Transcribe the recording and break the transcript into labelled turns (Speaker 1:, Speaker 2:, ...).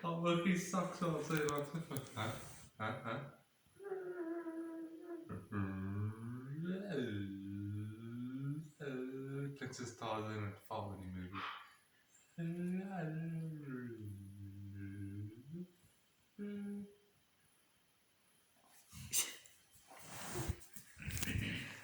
Speaker 1: Oh, look, he sucks also. Huh? Huh? Huh? Let's just start in a family movie.